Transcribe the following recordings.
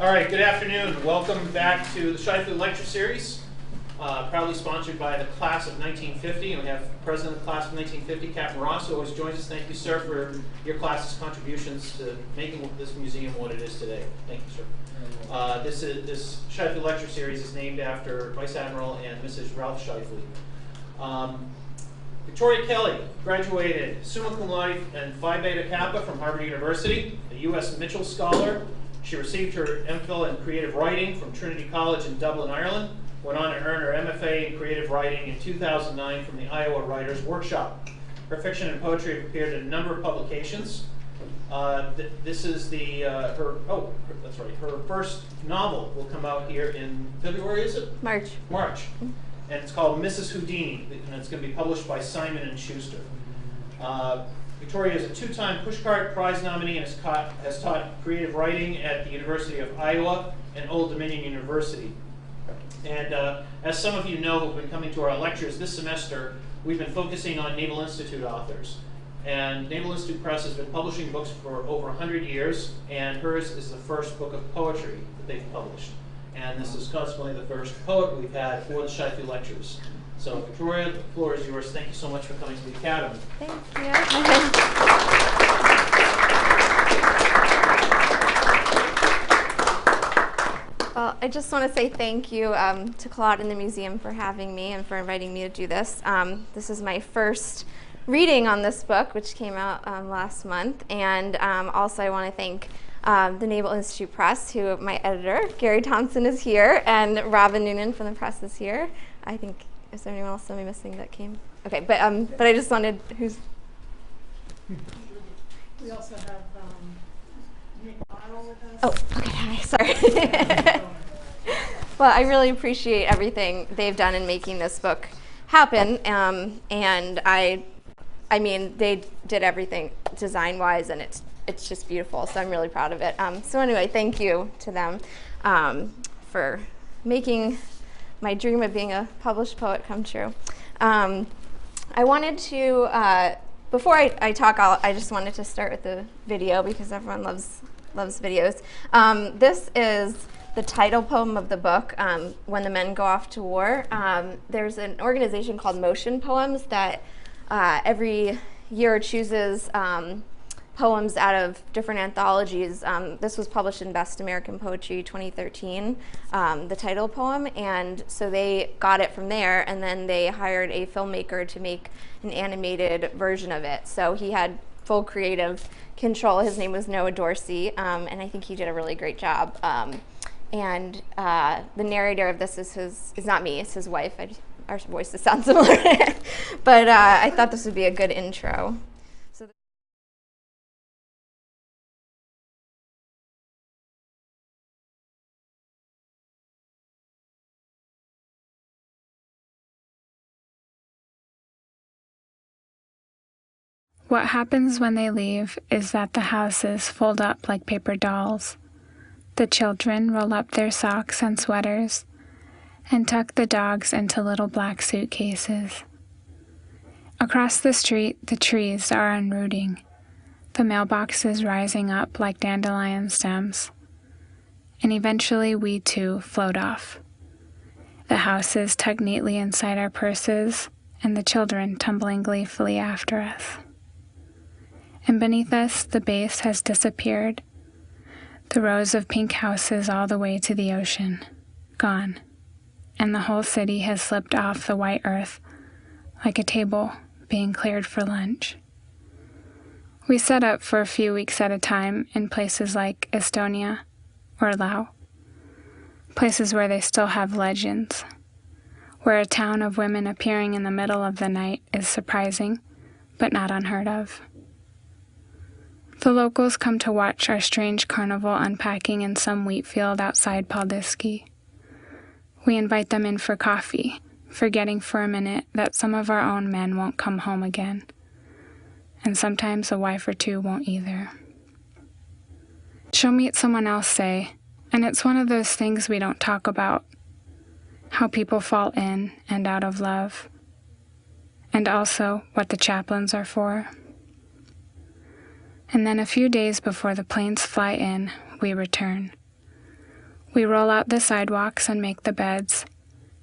All right, good afternoon. Welcome back to the Shifley Lecture Series, proudly sponsored by the Class of 1950. And we have President of the Class of 1950, Captain Ross, who always joins us. Thank you, sir, for your class's contributions to making this museum what it is today. Thank you, sir. This Shifley Lecture Series is named after Vice Admiral and Mrs. Ralph Shifley. Victoria Kelly graduated summa cum laude and Phi Beta Kappa from Harvard University, a U.S. Mitchell Scholar. She received her MPhil in creative writing from Trinity College in Dublin, Ireland. Went on to earn her MFA in creative writing in 2009 from the Iowa Writers Workshop. Her fiction and poetry have appeared in a number of publications. This is her first novel will come out here in February, is it? March. And it's called Mrs. Houdini, and it's going to be published by Simon & Schuster. Victoria is a two-time Pushcart Prize nominee and has taught creative writing at the University of Iowa and Old Dominion University. And as some of you know who've been coming to our lectures this semester, we've been focusing on Naval Institute authors. And Naval Institute Press has been publishing books for over 100 years, and hers is the first book of poetry that they've published. And this is consequently the first poet we've had for the Shifley Lectures. So Victoria, the floor is yours. Thank you so much for coming to the Academy. Thank you. Well, I just want to say thank you to Claude and the museum for having me and for inviting me to do this. This is my first reading on this book, which came out last month. And also I want to thank the Naval Institute Press, who my editor, Gary Thompson, is here, and Robin Noonan from the press is here. I think, is there anyone else I'm missing that came? Okay, but I just wanted, who's? We also have Naval with us. Oh, okay, hi, sorry. Well, I really appreciate everything they've done in making this book happen, and I mean, they did everything design-wise, and it's just beautiful, so I'm really proud of it. So anyway, thank you to them for making my dream of being a published poet come true. I wanted to, before I talk, I just wanted to start with the video because everyone loves videos. This is the title poem of the book, When the Men Go Off to War. There's an organization called Motion Poems that every year chooses poems out of different anthologies. This was published in Best American Poetry 2013, the title poem, and so they got it from there, and then they hired a filmmaker to make an animated version of it. So he had full creative control. His name was Noah Dorsey, and I think he did a really great job. And the narrator of this is not me, it's his wife. Our voices sound similar, but I thought this would be a good intro. What happens when they leave is that the houses fold up like paper dolls. The children roll up their socks and sweaters and tuck the dogs into little black suitcases. Across the street, the trees are unrooting, the mailboxes rising up like dandelion stems. And eventually we too float off. The houses tucked neatly inside our purses, and the children tumbling gleefully after us. And beneath us, the base has disappeared. The rows of pink houses all the way to the ocean, gone. And the whole city has slipped off the white earth like a table being cleared for lunch. We set up for a few weeks at a time in places like Estonia or Laos, places where they still have legends, where a town of women appearing in the middle of the night is surprising, but not unheard of. The locals come to watch our strange carnival unpacking in some wheat field outside Paldiski. We invite them in for coffee, forgetting for a minute that some of our own men won't come home again, and sometimes a wife or two won't either. She'll meet someone else, say, and it's one of those things we don't talk about, how people fall in and out of love, and also what the chaplains are for. And then a few days before the planes fly in, we return. We roll out the sidewalks and make the beds,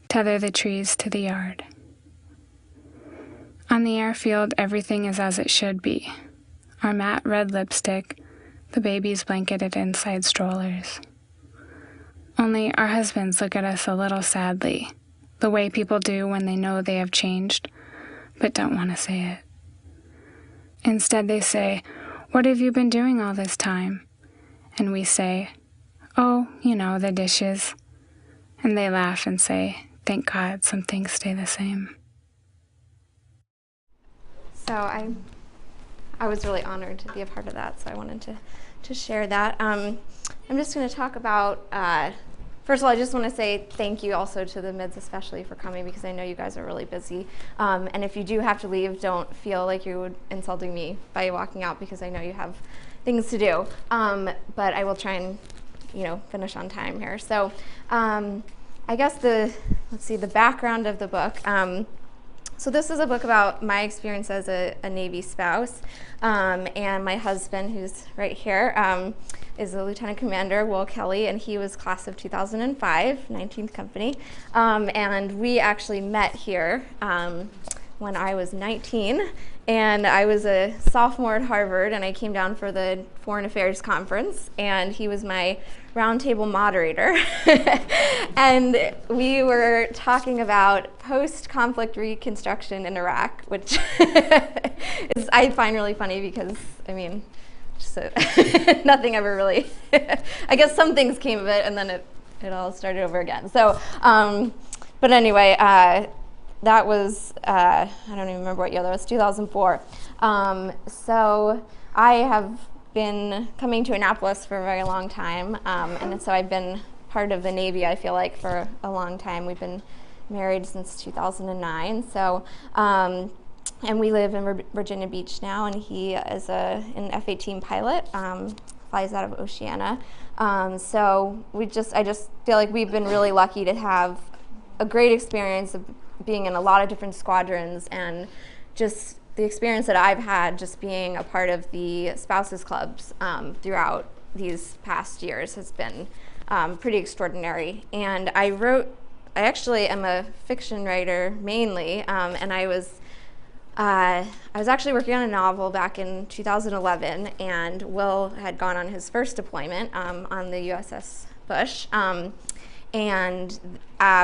tether the trees to the yard. On the airfield, everything is as it should be. Our matte red lipstick, the babies blanketed inside strollers. Only our husbands look at us a little sadly, the way people do when they know they have changed, but don't want to say it. Instead they say, "What have you been doing all this time?" And we say, "Oh, you know, the dishes." And they laugh and say, "Thank God some things stay the same." So I was really honored to be a part of that, so I wanted to share that. I'm just going to talk about, first of all, I just want to say thank you also to the mids especially for coming, because I know you guys are really busy. And if you do have to leave, don't feel like you're insulting me by walking out, because I know you have things to do. But I will try and, finish on time here. So I guess let's see, the background of the book. So this is a book about my experience as a Navy spouse, and my husband, who's right here, is a Lieutenant Commander, Will Kelly, and he was class of 2005, 19th Company, and we actually met here when I was 19, and I was a sophomore at Harvard, and I came down for the Foreign Affairs Conference, and he was my roundtable moderator. And we were talking about post-conflict reconstruction in Iraq, which I find really funny because, nothing ever really, I guess some things came of it, and then it all started over again. So, but anyway, that was, I don't even remember what year that was, 2004. So I have been coming to Annapolis for a very long time, and so I've been part of the Navy, I feel like, for a long time. We've been married since 2009, so, and we live in Virginia Beach now, and he is an F-18 pilot, flies out of Oceana. So I just feel like we've been really lucky to have a great experience of being in a lot of different squadrons, and just the experience that I've had just being a part of the spouses clubs throughout these past years has been pretty extraordinary. And I actually am a fiction writer mainly, and I was actually working on a novel back in 2011, and Will had gone on his first deployment on the USS Bush. And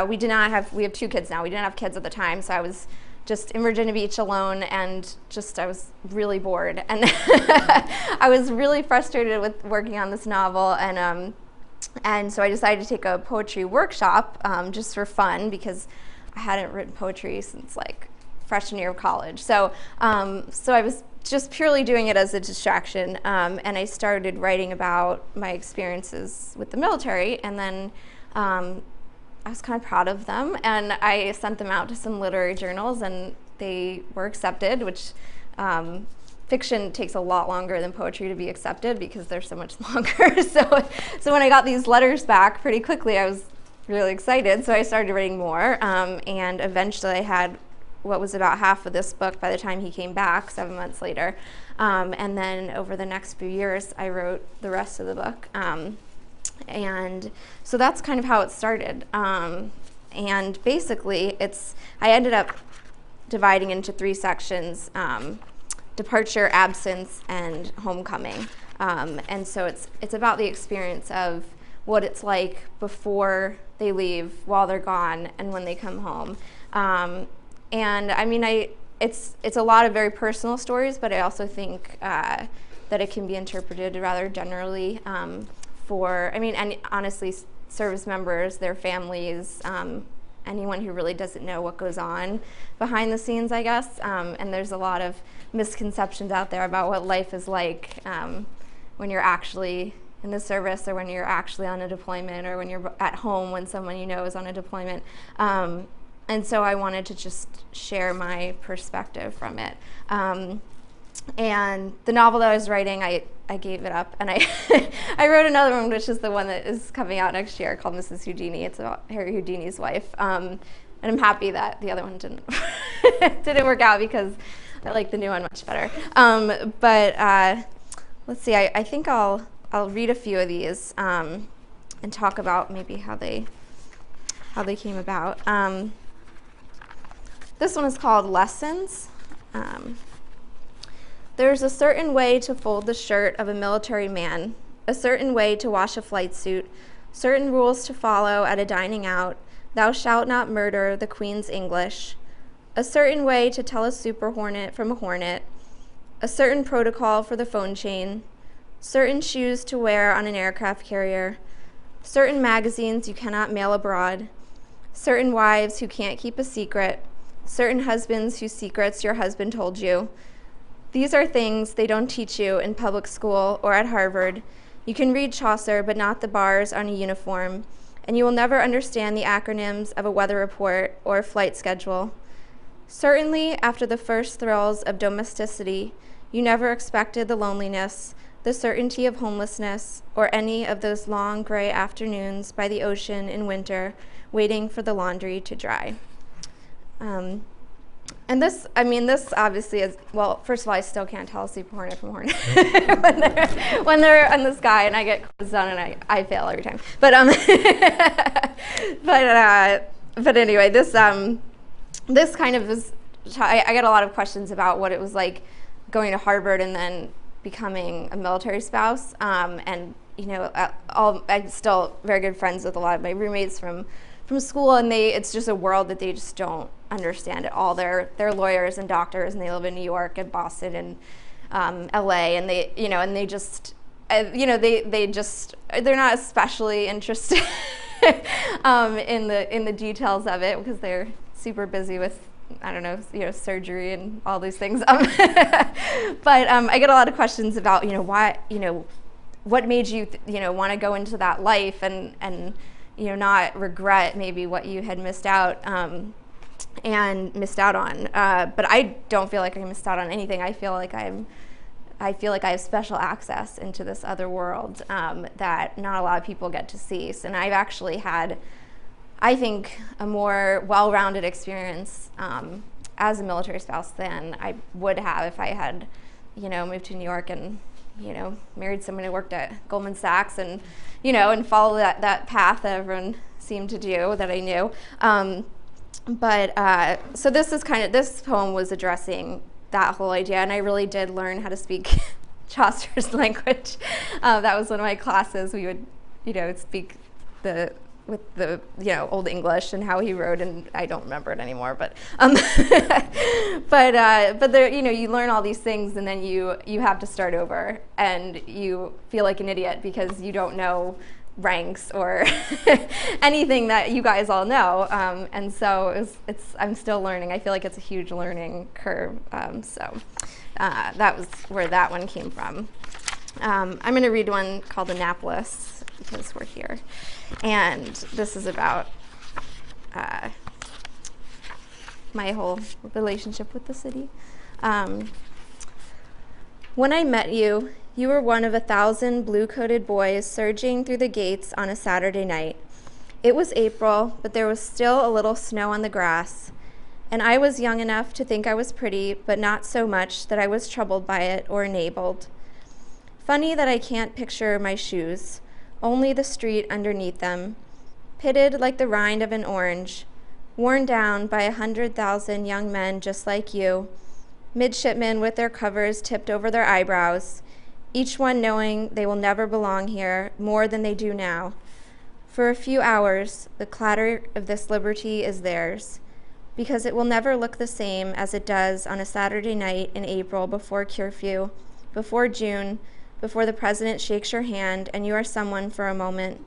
we have 2 kids now. We didn't have kids at the time, so I was just in Virginia Beach alone, and I was really bored. And I was really frustrated with working on this novel, and so I decided to take a poetry workshop just for fun, because I hadn't written poetry since like freshman year of college. So I was just purely doing it as a distraction, and I started writing about my experiences with the military, and then I was kind of proud of them, and I sent them out to some literary journals, and they were accepted, which fiction takes a lot longer than poetry to be accepted because they're so much longer. So when I got these letters back pretty quickly, I was really excited, so I started writing more, and eventually I had what was about half of this book by the time he came back 7 months later. And then over the next few years, I wrote the rest of the book. And so that's kind of how it started. And basically, I ended up dividing into 3 sections: departure, absence, and homecoming. And so it's about the experience of what it's like before they leave, while they're gone, and when they come home. And it's a lot of very personal stories, but I also think that it can be interpreted rather generally and honestly, service members, their families, anyone who really doesn't know what goes on behind the scenes, I guess. And there's a lot of misconceptions out there about what life is like when you're actually in the service, or when you're actually on a deployment, or when you're at home when someone you know is on a deployment. And so I wanted to just share my perspective from it. And the novel that I was writing, I gave it up, and I wrote another one, which is the one that is coming out next year, called Mrs. Houdini. It's about Harry Houdini's wife. And I'm happy that the other one didn't work out, because I like the new one much better. But let's see, I think I'll read a few of these. and talk about maybe how they came about. This one is called Lessons. There's a certain way to fold the shirt of a military man, a certain way to wash a flight suit, certain rules to follow at a dining out. Thou shalt not murder the Queen's English. A certain way to tell a super hornet from a hornet. A certain protocol for the phone chain. Certain shoes to wear on an aircraft carrier. Certain magazines you cannot mail abroad. Certain wives who can't keep a secret. Certain husbands whose secrets your husband told you. These are things they don't teach you in public school or at Harvard. You can read Chaucer, but not the bars on a uniform, and you will never understand the acronyms of a weather report or a flight schedule. Certainly, after the first thrills of domesticity, you never expected the loneliness, the certainty of homelessness, or any of those long gray afternoons by the ocean in winter, waiting for the laundry to dry. And this obviously is, well, first of all, I still can't tell a super hornet from a hornet when they're in the sky, and I get quizzed on and I fail every time. But anyway, this kind of is, I get a lot of questions about what it was like going to Harvard and then becoming a military spouse. And I'm still very good friends with a lot of my roommates from school, and it's just a world that they just don't understand at all. They're lawyers and doctors, and they live in New York and Boston and LA, and they're not especially interested in the details of it because they're super busy with surgery and all these things. But I get a lot of questions about why what made you want to go into that life and not regret maybe what you had missed out on. But I don't feel like I missed out on anything. I feel like I have special access into this other world that not a lot of people get to see. So, and I've actually had, I think, a more well-rounded experience as a military spouse than I would have if I had, moved to New York and, married someone who worked at Goldman Sachs and, and followed that path that everyone seemed to do that I knew. So this poem was addressing that whole idea, and I really did learn how to speak Chaucer's language. That was one of my classes. We would, speak with the Old English and how he wrote, and I don't remember it anymore. But there, you learn all these things, and then you have to start over, and you feel like an idiot because you don't know ranks or anything that you guys all know, and so I'm still learning. I feel like it's a huge learning curve. So that was where that one came from. I'm going to read one called Annapolis because we're here, and this is about my whole relationship with the city. When I met you, you were one of 1,000 blue-coated boys surging through the gates on a Saturday night. It was April, but there was still a little snow on the grass, and I was young enough to think I was pretty, but not so much that I was troubled by it or enabled. Funny that I can't picture my shoes, only the street underneath them, pitted like the rind of an orange, worn down by 100,000 young men just like you, midshipmen with their covers tipped over their eyebrows, each one knowing they will never belong here more than they do now. For a few hours, the clatter of this liberty is theirs, because it will never look the same as it does on a Saturday night in April before curfew, before June, before the president shakes your hand and you are someone for a moment,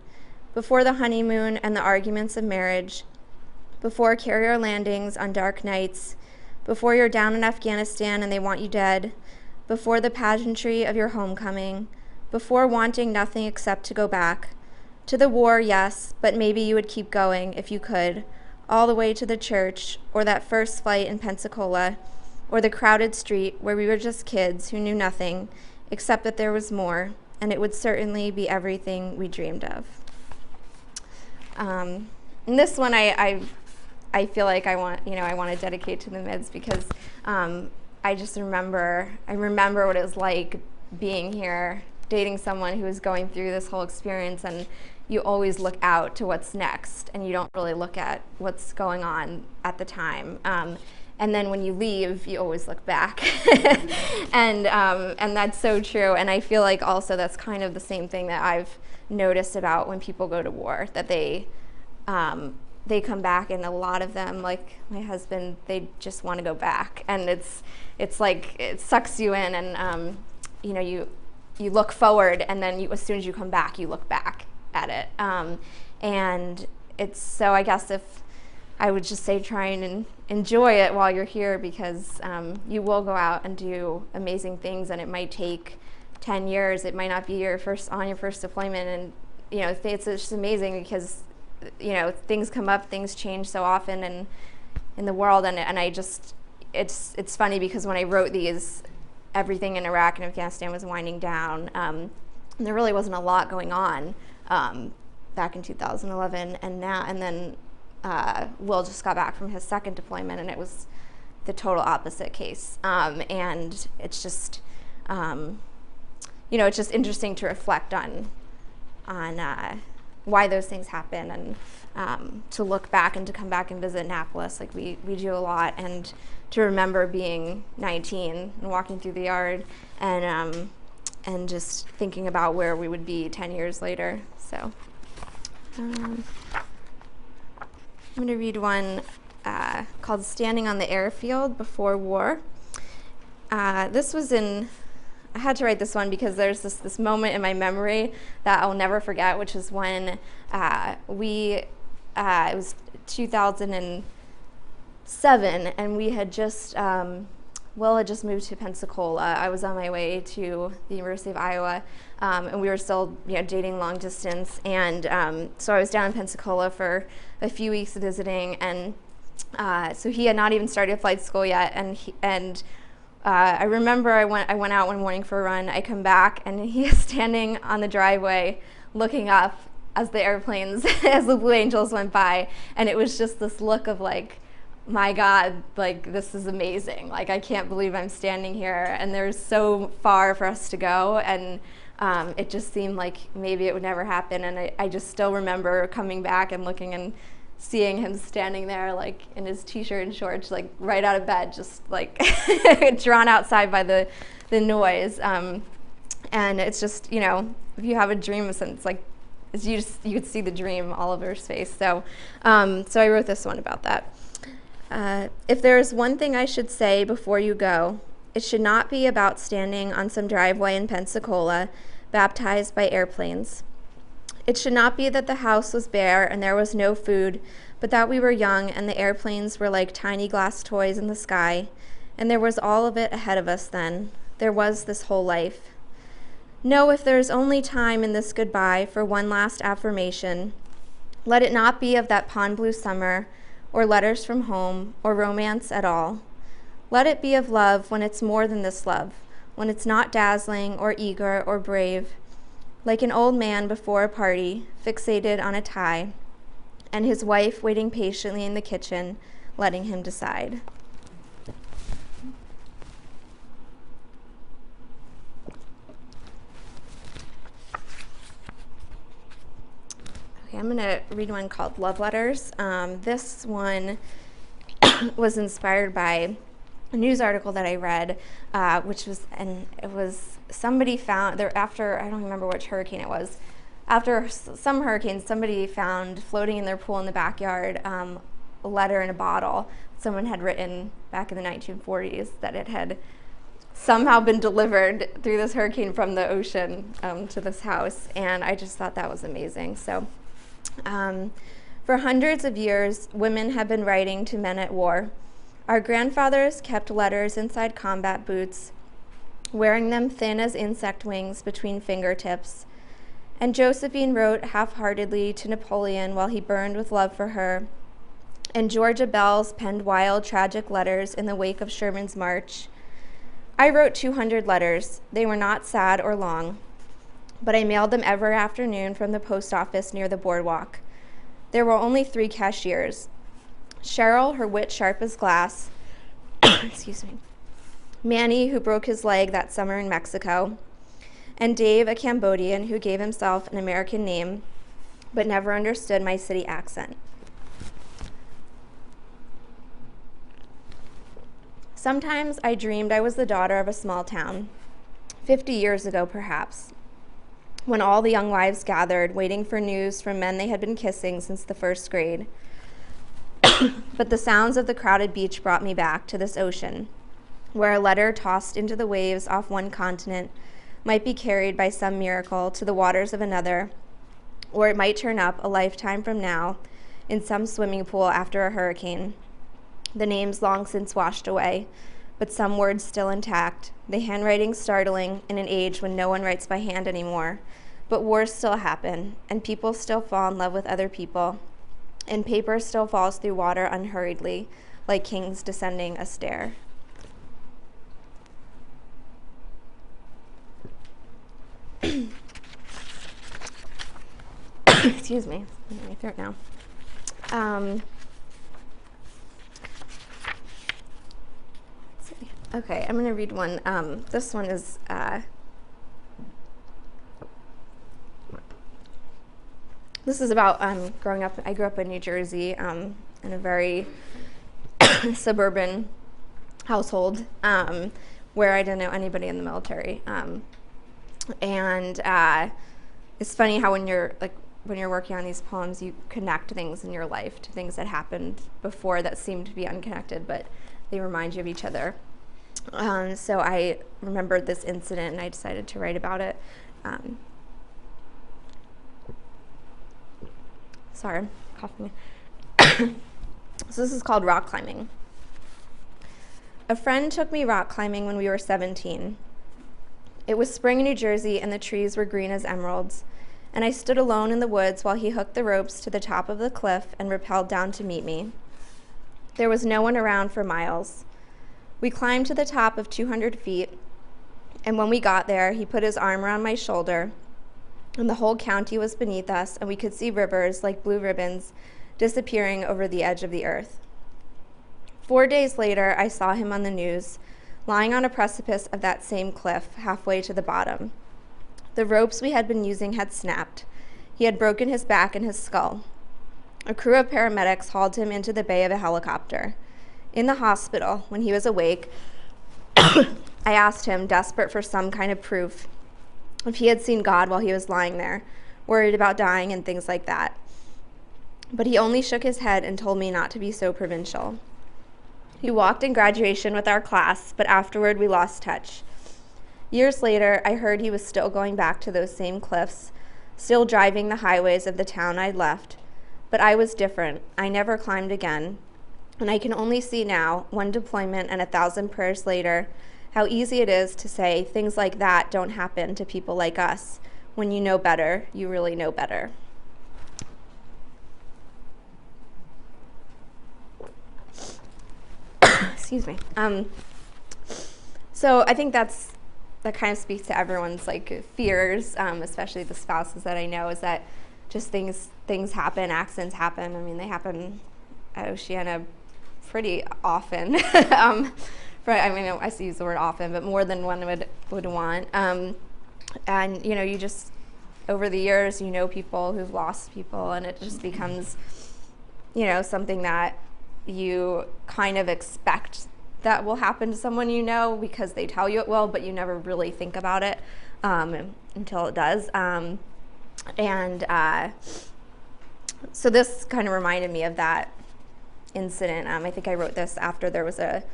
before the honeymoon and the arguments of marriage, before carrier landings on dark nights, before you're down in Afghanistan and they want you dead, before the pageantry of your homecoming, before wanting nothing except to go back. To the war, yes, but maybe you would keep going if you could, all the way to the church, or that first flight in Pensacola, or the crowded street where we were just kids who knew nothing, except that there was more, and it would certainly be everything we dreamed of. And this one I feel like I want to dedicate to the mids because I remember what it was like being here dating someone who is going through this whole experience, and you always look out to what's next, and you don't really look at what's going on at the time. And then when you leave, you always look back. And that's so true. And I feel like also that's kind of the same thing that I've noticed about when people go to war, that they come back, and a lot of them, like my husband, they just want to go back. And it's like it sucks you in, and you know, you look forward, and then as soon as you come back, you look back at it. And it's, so I guess if I would just say try and enjoy it while you're here, because you will go out and do amazing things, and it might take 10 years. It might not be your first deployment, and you know, it's just amazing because, you know, things come up, things change so often in the world, and I just, it's funny because when I wrote these, everything in Iraq and Afghanistan was winding down, and there really wasn't a lot going on back in 2011, and then Will just got back from his second deployment, and it was the total opposite case. And it's just, you know, it's just interesting to reflect on why those things happen, and to look back and to come back and visit Annapolis, like we do a lot, and to remember being 19 and walking through the yard, and just thinking about where we would be 10 years later. So I'm going to read one called Standing on the Airfield Before War. This was I had to write this one because there's this moment in my memory that I'll never forget, which is when it was 2007, and we had just, Will had just moved to Pensacola. I was on my way to the University of Iowa, and we were still, you know, dating long distance, and so I was down in Pensacola for a few weeks visiting, and so he had not even started flight school yet, and I remember I went out one morning for a run. I come back, and he is standing on the driveway looking up as the airplanes, as the Blue Angels went by, and it was just this look of like, my God, like, this is amazing. Like, I can't believe I'm standing here, and there's so far for us to go, and it just seemed like maybe it would never happen, and I just still remember coming back and looking and seeing him standing there, like, in his t-shirt and shorts, like, right out of bed, just, like, drawn outside by the noise, and it's just, you know, if you have a dream, it's like, you could see the dream all over his face, so I wrote this one about that. If there is one thing I should say before you go, it should not be about standing on some driveway in Pensacola, baptized by airplanes. It should not be that the house was bare and there was no food, but that we were young and the airplanes were like tiny glass toys in the sky, and there was all of it ahead of us then. There was this whole life. No, if there is only time in this goodbye for one last affirmation, let it not be of that pond blue summer, or letters from home, or romance at all. Let it be of love when it's more than this love, when it's not dazzling or eager or brave, like an old man before a party, fixated on a tie, and his wife waiting patiently in the kitchen, letting him decide. Okay, I'm going to read one called Love Letters. This one was inspired by a news article that I read, it was somebody found, there after, I don't remember which hurricane it was, after some hurricanes, somebody found floating in their pool in the backyard a letter in a bottle someone had written back in the 1940s, that it had somehow been delivered through this hurricane from the ocean to this house, and I just thought that was amazing. So for hundreds of years, women have been writing to men at war. Our grandfathers kept letters inside combat boots, wearing them thin as insect wings between fingertips. And Josephine wrote half-heartedly to Napoleon while he burned with love for her. And Georgia Bells penned wild, tragic letters in the wake of Sherman's march. I wrote 200 letters. They were not sad or long, but I mailed them every afternoon from the post office near the boardwalk. There were only 3 cashiers. Cheryl, her wit sharp as glass, excuse me, Manny, who broke his leg that summer in Mexico, and Dave, a Cambodian who gave himself an American name but never understood my city accent. Sometimes I dreamed I was the daughter of a small town, 50 years ago perhaps, when all the young wives gathered, waiting for news from men they had been kissing since the first grade. But the sounds of the crowded beach brought me back to this ocean, where a letter tossed into the waves off one continent might be carried by some miracle to the waters of another, or it might turn up a lifetime from now in some swimming pool after a hurricane. The names long since washed away, but some words still intact, the handwriting startling in an age when no one writes by hand anymore. But wars still happen, and people still fall in love with other people, and paper still falls through water unhurriedly, like kings descending a stair. Excuse me, I'm in my throat now. Let's see. Okay, I'm going to read one. This one is this is about growing up. I grew up in New Jersey in a very suburban household where I didn't know anybody in the military. And it's funny how when you're working on these poems, you connect things in your life to things that happened before that seem to be unconnected, but they remind you of each other. So I remembered this incident, and I decided to write about it. Sorry, I'm coughing. So this is called rock climbing. A friend took me rock climbing when we were 17. It was spring in New Jersey, and the trees were green as emeralds, and I stood alone in the woods while he hooked the ropes to the top of the cliff and rappelled down to meet me. There was no one around for miles. We climbed to the top of 200 feet, and when we got there, he put his arm around my shoulder, and the whole county was beneath us, and we could see rivers like blue ribbons disappearing over the edge of the earth. 4 days later, I saw him on the news, lying on a precipice of that same cliff, halfway to the bottom. The ropes we had been using had snapped. He had broken his back and his skull. A crew of paramedics hauled him into the bay of a helicopter. In the hospital, when he was awake, I asked him, desperate for some kind of proof, if he had seen God while he was lying there, worried about dying and things like that. But he only shook his head and told me not to be so provincial. He walked in graduation with our class, but afterward we lost touch. Years later, I heard he was still going back to those same cliffs, still driving the highways of the town I'd left. But I was different. I never climbed again. And I can only see now, one deployment and 1,000 prayers later, how easy it is to say things like that don't happen to people like us. When you know better, you really know better. Excuse me. So I think that kind of speaks to everyone's fears, especially the spouses that I know, is that just things happen, accidents happen. I mean, they happen at Oceana pretty often. I use the word often, but more than one would want. And you just over the years, people who've lost people, and it just becomes, something that you kind of expect that will happen to someone because they tell you it will, but you never really think about it until it does. So this kind of reminded me of that incident. I think I wrote this after there was a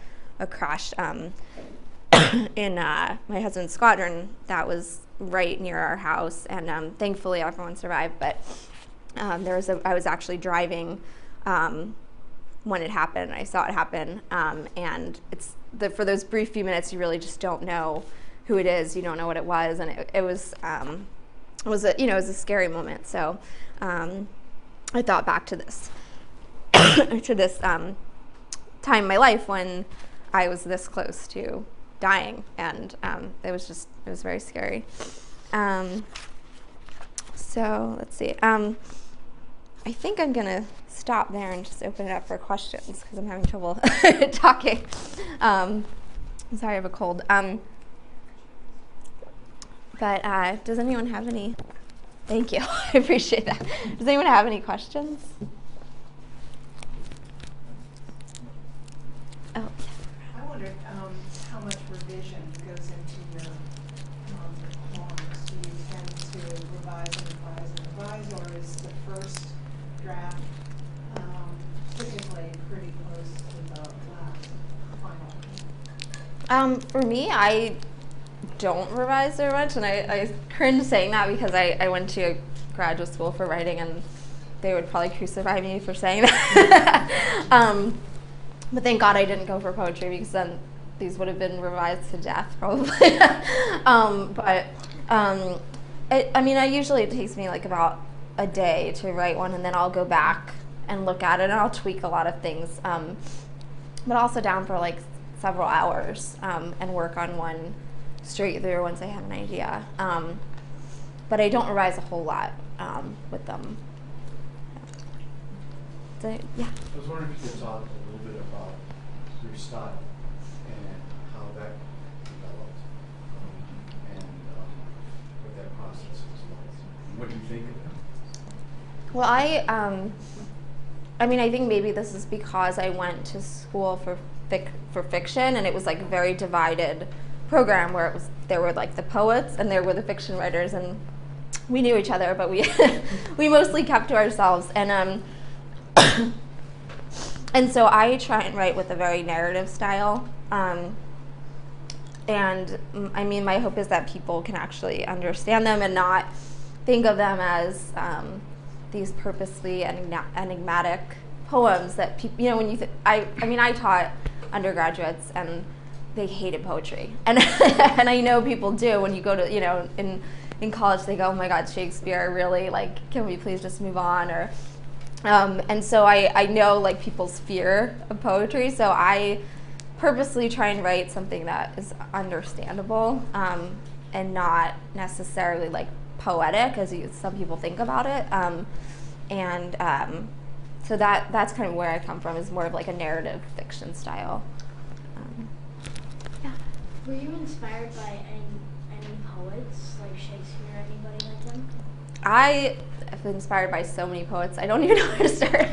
crash in my husband's squadron that was right near our house, and thankfully everyone survived. But I was actually driving when it happened. I saw it happen, and for those brief few minutes, you really just don't know who it is. You don't know what it was, and it was a scary moment. So I thought back to this time in my life when I was this close to dying, and it was very scary. So let's see. I think I'm gonna stop there and just open it up for questions because I'm having trouble talking. Sorry, I have a cold. But does anyone have any? Thank you. I appreciate that. Does anyone have any questions? Oh, I wondered how much revision goes into your poems. Do you tend to revise and revise and revise, or is the first draft typically pretty close to the last final? For me, I don't revise very much, and I cringe saying that because I went to graduate school for writing, and they would probably crucify me for saying that. But thank God I didn't go for poetry, because then these would have been revised to death probably. I mean, usually it takes me like about a day to write one, and then I'll go back and look at it, and I'll tweak a lot of things. But also down for like several hours and work on one straight through once I have an idea. But I don't revise a whole lot with them. So, yeah. I was wondering if you could talk a little bit about your style and how that developed, and what that process was like. What do you think of that? Well, I mean, I think maybe this is because I went to school for fiction, and it was like a very divided program where there were like the poets and there were the fiction writers, and we knew each other, but we we mostly kept to ourselves. And and so I try and write with a very narrative style. And I mean, my hope is that people can actually understand them and not think of them as these purposely enigmatic poems that people, you know, when you I mean, I taught undergraduates and they hated poetry, and and I know people do. When you go to, you know, in college, they go, oh my God, Shakespeare, really, like, can we please just move on? Or and so I know like people's fear of poetry, so I purposely try and write something that is understandable and not necessarily like poetic as some people think about it. So that's kind of where I come from, is more of like a narrative fiction style. Yeah. Were you inspired by any poets, like Shakespeare or anybody like them? I have been inspired by so many poets, I don't even know where to start.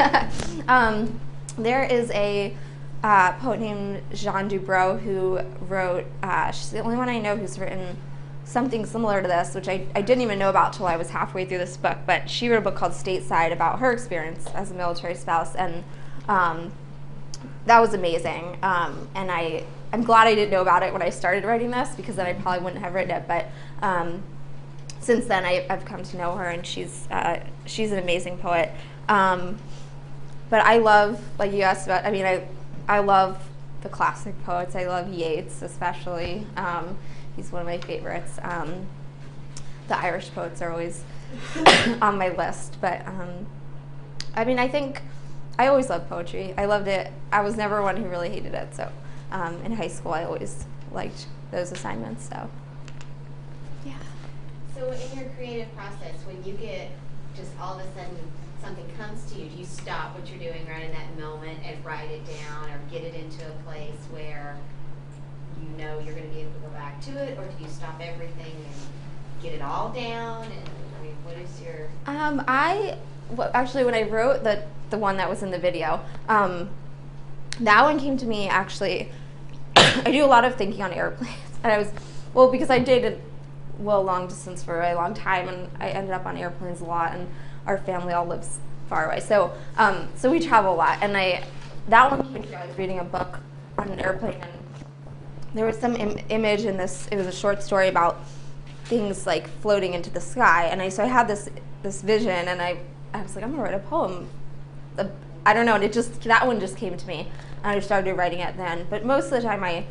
There is a poet named Jean Dubrow who wrote, she's the only one I know who's written something similar to this, which I didn't even know about till I was halfway through this book, but she wrote a book called Stateside about her experience as a military spouse, and that was amazing. And I'm glad I didn't know about it when I started writing this, because then I probably wouldn't have written it, but since then I've come to know her, and she's an amazing poet. But I love, like you asked about, I mean, I love the classic poets. I love Yeats especially. He's one of my favorites. The Irish poets are always on my list. But I mean, I think I always loved poetry. I loved it. I was never one who really hated it. So in high school, I always liked those assignments. So yeah. So in your creative process, when you get just all of a sudden something comes to you, do you stop what you're doing right in that moment and write it down, or get it into a place where you know you're going to be able to go back to it, or do you stop everything and get it all down? And I mean, what is your? Actually, when I wrote the one that was in the video, that one came to me actually. I do a lot of thinking on airplanes, and because I dated long distance for a very long time, and I ended up on airplanes a lot, and our family all lives far away, so we travel a lot. And that one came to me. I was reading a book on an airplane, and there was some image in this. It was a short story about things like floating into the sky, and so I had this vision, and I was like, I'm gonna write a poem. I don't know, and that one just came to me, and I started writing it then. But most of the time, I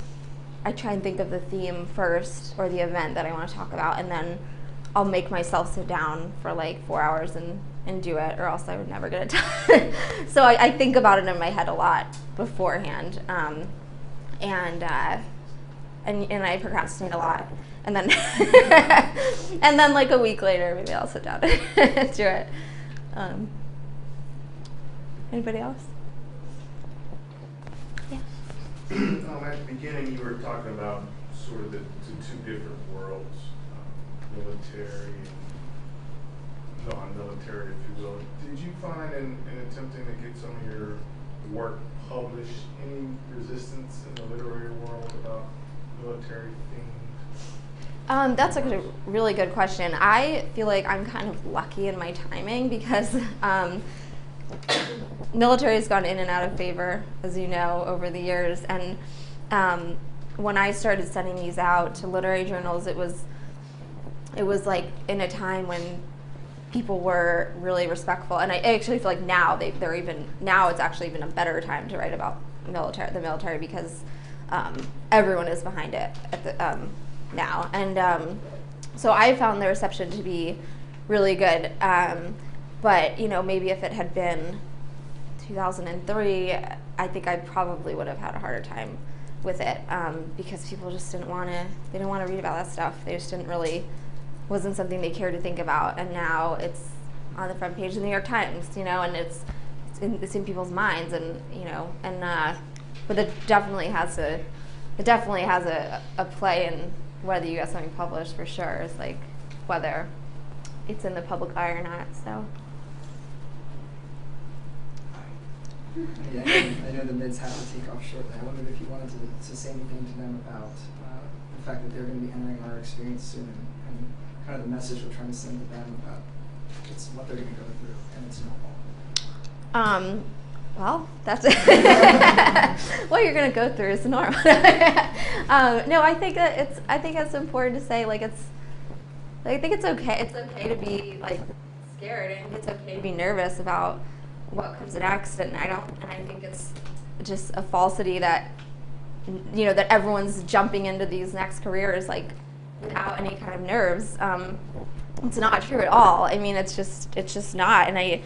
try and think of the theme first, or the event that I want to talk about, and then I'll make myself sit down for like 4 hours and do it, or else I would never get it done. So I think about it in my head a lot beforehand, and I procrastinate a lot, and then and then like a week later, maybe I'll sit down and do it. Anybody else? Yeah. At the beginning, you were talking about sort of the two different worlds, military and non-military, if you will. Did you find in attempting to get some of your work published any resistance in the literary world about military themes? That's a really good question. I feel like I'm kind of lucky in my timing because military has gone in and out of favor, as you know, over the years. And when I started sending these out to literary journals, it was like in a time when people were really respectful. And I actually feel like now now it's actually even a better time to write about the military because everyone is behind it at the, now. And so I found the reception to be really good. But maybe if it had been 2003, I think I probably would have had a harder time with it because people just didn't want to read about that stuff. They just wasn't something they cared to think about. And now it's on the front page of the New York Times, and it's in people's minds, and but it definitely has a play in whether you get something published, for sure. It's like whether it's in the public eye or not. So. Yeah, I know the mids have to take off shortly. I wondered if you wanted to say anything to them about the fact that they're going to be entering our experience soon, and kind of the message we're trying to send to them about it's what they're going to go through, and it's normal. Well, that's what you're going to go through is normal. No, I think it's important to say I think it's okay. It's okay to be scared, and it's okay to be nervous about what comes next. And I think it's just a falsity that that everyone's jumping into these next careers without any kind of nerves. It's not true at all. I mean, it's just not. And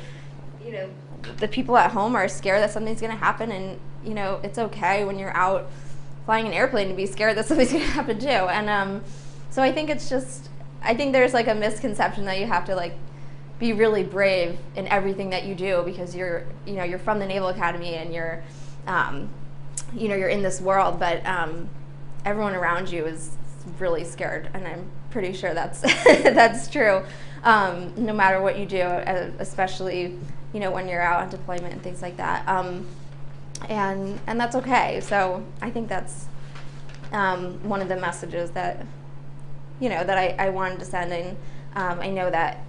the people at home are scared that something's going to happen, and it's okay when you're out flying an airplane to be scared that something's going to happen too. And so I think there's a misconception that you have to be really brave in everything that you do because you're from the Naval Academy and you're you're in this world, but everyone around you is really scared, and I'm pretty sure that's that's true. No matter what you do, especially when you're out on deployment and things like that, and that's okay. So I think that's one of the messages that that I wanted to send. And I know that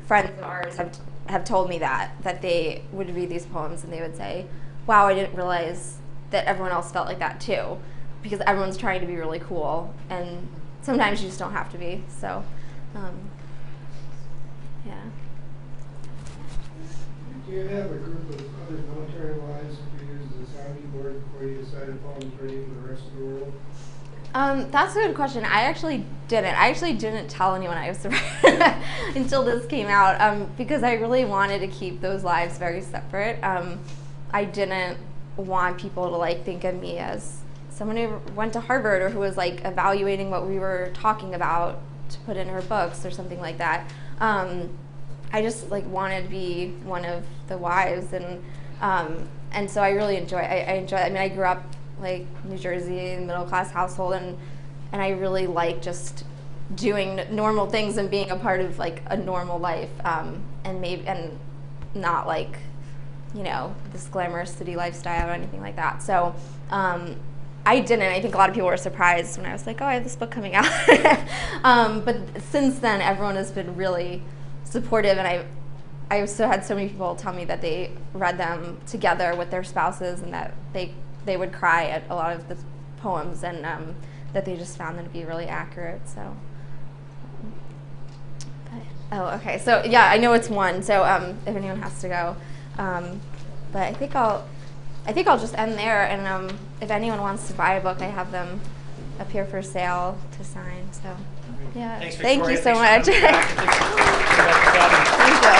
friends of ours have told me that they would read these poems and they would say, "Wow, I didn't realize that everyone else felt like that too," because everyone's trying to be really cool, and sometimes you just don't have to be. So, yeah. Do you have a group of other military wives who use the sounding board before you decided poems ready for the rest of the world? That's a good question. I actually didn't tell anyone I was surprised until this came out because I really wanted to keep those lives very separate. I didn't want people to think of me as someone who went to Harvard or who was evaluating what we were talking about to put in her books or something like that. I just wanted to be one of the wives, and so I really enjoy. I enjoy. I mean, I grew up New Jersey, middle class household, and I really like just doing normal things and being a part of a normal life, and not this glamorous city lifestyle or anything like that. So I didn't. I think a lot of people were surprised when I was like, "Oh, I have this book coming out." But since then, everyone has been really supportive, and I also had so many people tell me that they read them together with their spouses, and that they would cry at a lot of the poems, and that they just found them to be really accurate. So, oh, okay. So yeah, I know it's one. So if anyone has to go, but I think I'll just end there. And if anyone wants to buy a book, I have them up here for sale to sign. So yeah, Thanks, thank you so Victoria. much. Thank Thank you.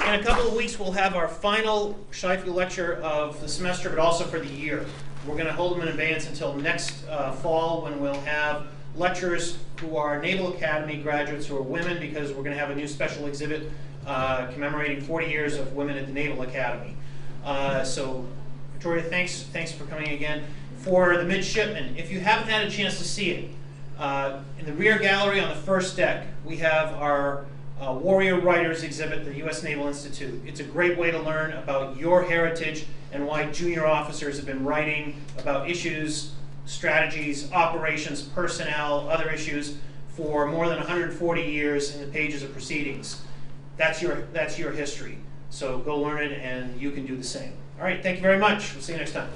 In a couple of weeks, we'll have our final Shifley lecture of the semester, but also for the year. We're going to hold them in advance until next fall, when we'll have lecturers who are Naval Academy graduates who are women, because we're going to have a new special exhibit commemorating 40 years of women at the Naval Academy. So, Victoria, thanks for coming again. for the midshipmen. If you haven't had a chance to see it, in the rear gallery on the first deck, we have our Warrior Writers exhibit, the U.S. Naval Institute. It's a great way to learn about your heritage and why junior officers have been writing about issues, strategies, operations, personnel, other issues for more than 140 years in the pages of proceedings. That's your history. So go learn it, and you can do the same. All right, thank you very much. We'll see you next time.